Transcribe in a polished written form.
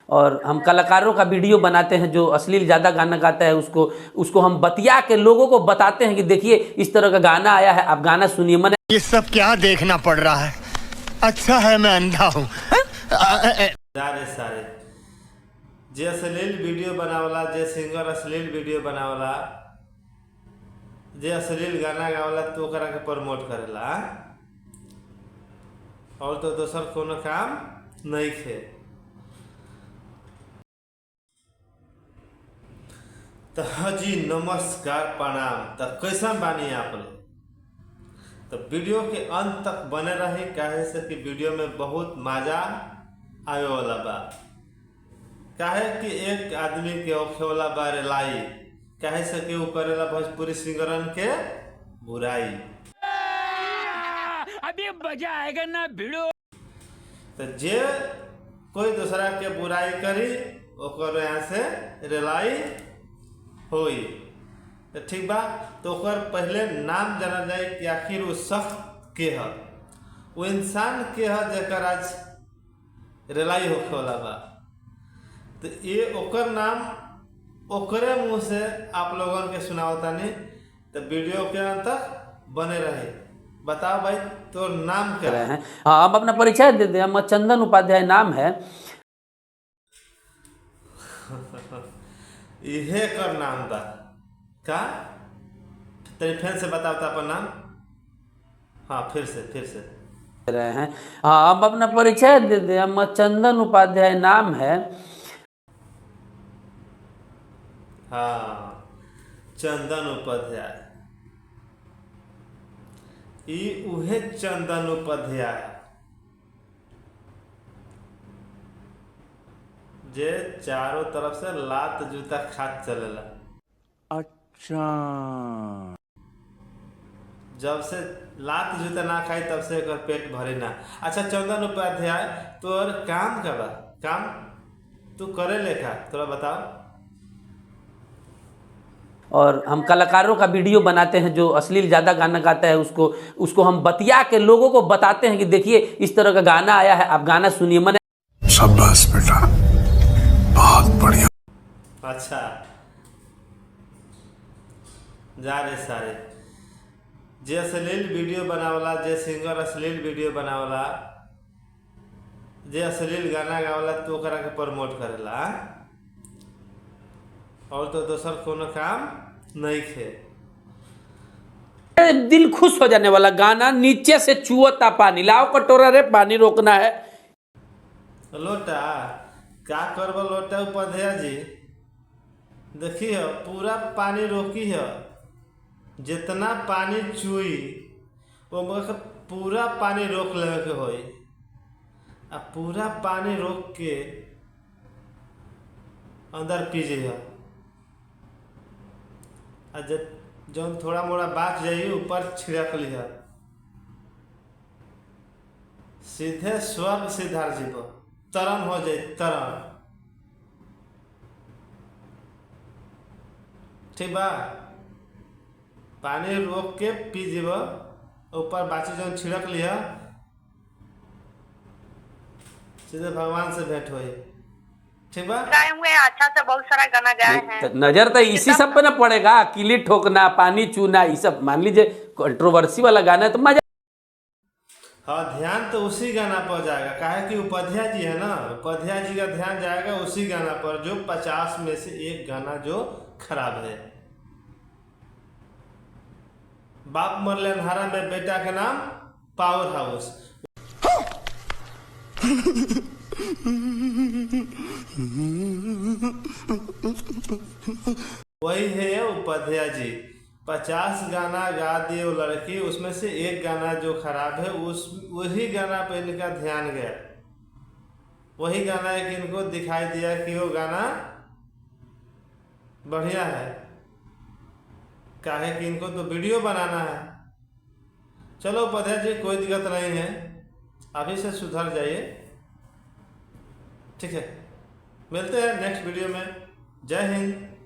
और हम कलाकारों का वीडियो बनाते हैं जो अश्लील ज़्यादा गाना गाता है, उसको हम बतिया के लोगों को बताते हैं कि देखिए इस तरह का गाना आया है, आप गाना सुनिए। मैंने ये सब क्या देखना पड़ रहा है? अच्छा है मैं अंधा हूँ। सारे जे अश्लील वीडियो बनावला, जे सिंगर अश्लील वीडियो बनावला, जे अश्लील गाना गावला तो ओकरा के प्रमोट करेला और तो दोसर कोनो काम नहीं थे। तो जी नमस्कार प्रणाम। तो कैसन बानी आप लोग? तो वीडियो के अंत तक बने रही, काहे से कि वीडियो में बहुत मजा आवे वाला बा। काहे कि एक आदमी के होखेवाला बा रेलाई, काहे से कि वो करेला भोजपुरी सिंगरन के बुराई। अभी मजा आएगा ना भिड़ो। तो जे कोई दूसरा के बुराई करी ओकर यहाँ से रेलाई होई, तो ठीक बा। तो ओकर पहले नाम जाना जाए कि आखिर वो शख्स के है, वो इंसान के है जेकर आज रेलाई होखे वाला बा। तो ये ओकर नाम ओकरे मुँह से आप लोगन के सुनावतानी। तो वीडियो के अंत तक बने रहे। बताओ भाई तो नाम क्या है? हाँ, हम अपना परिचय दे दें। हम चंदन उपाध्याय नाम है। इहे कर नाम बा का? तेरे फिर से बताओ तो अपन नाम। हाँ फिर से रहे हैं। हाँ, हम अपना परिचय दे दें। हम चंदन उपाध्याय नाम है। हाँ, चंदन उपाध्याय। ई उहे चंदन उपाध्याय जे चारों तरफ से लात जूता खात चलेला। अच्छा, जब से लात जूता ना खाई तब से एकर पेट भरे ना। अच्छा चंदन उपाध्याय, तोर काम का बा? काम तू करे लेखा थोड़ा बताओ। और हम कलाकारों का वीडियो बनाते हैं जो अश्लील ज़्यादा गाना गाता है, उसको हम बतिया के लोगों को बताते हैं कि देखिए इस तरह का गाना आया है, आप गाना सुनिए। मैंने शाबाश बेटा, बहुत बढ़िया। अच्छा जा रे सारे जे अश्लील वीडियो बनावला, जे सिंगर अश्लील वीडियो बनावला, जे अश्लील गाना गावला तो ओकरा के प्रमोट करेला और तो दोसर कोनो काम नहीं थे। दिल खुश हो जाने वाला गाना, नीचे से चुअता पानी, लाओ कटोरा रे पानी रोकना है। लोटा का करब लोटा उपाध्याय जी? देखिए पूरा पानी रोकी है, जितना पानी चुई वो पूरा पानी रोक लेवे के होई। आ पूरा पानी रोक के अंदर पी जाइए। आ जब थोड़ा मोड़ा बात जाइए ऊपर छिड़क लिया, सीधे स्वर्ग सिधार जीव तरन हो जाए तरन। ठीक बा? पानी रोक के पी जीव, ऊपर बाची जो छिड़क लिया, सीधे भगवान से भेंट होई। ठीक बा? गाए हुए हैं, अच्छा से बहुत सारा गाना गाए हैं। नजर तो इसी सब पे ना पड़ेगा, किली ठोकना, पानी चूना, ये सब मान लीजिए कंट्रोवर्सी वाला गाना है तो मजा। हाँ, ध्यान तो उसी गाना पर जाएगा, काहे कि उपाध्याय जी है ना, उपाध्याय जी का ध्यान जाएगा उसी गाना पर जो 50 में से एक गाना जो खराब है। बाप मरले अंधारा में बेटा के नाम पावर हाउस। वही है उपाध्याय जी। 50 गाना गा दिए वो लड़की, उसमें से एक गाना जो खराब है वही गाना पे इनका ध्यान गया। वही गाना एक इनको दिखाई दिया कि वो गाना बढ़िया है, काहे कि इनको तो वीडियो बनाना है। चलो उपाध्याय जी कोई दिक्कत नहीं है, अभी से सुधर जाइए। ठीक है, मिलते हैं नेक्स्ट वीडियो में। जय हिंद।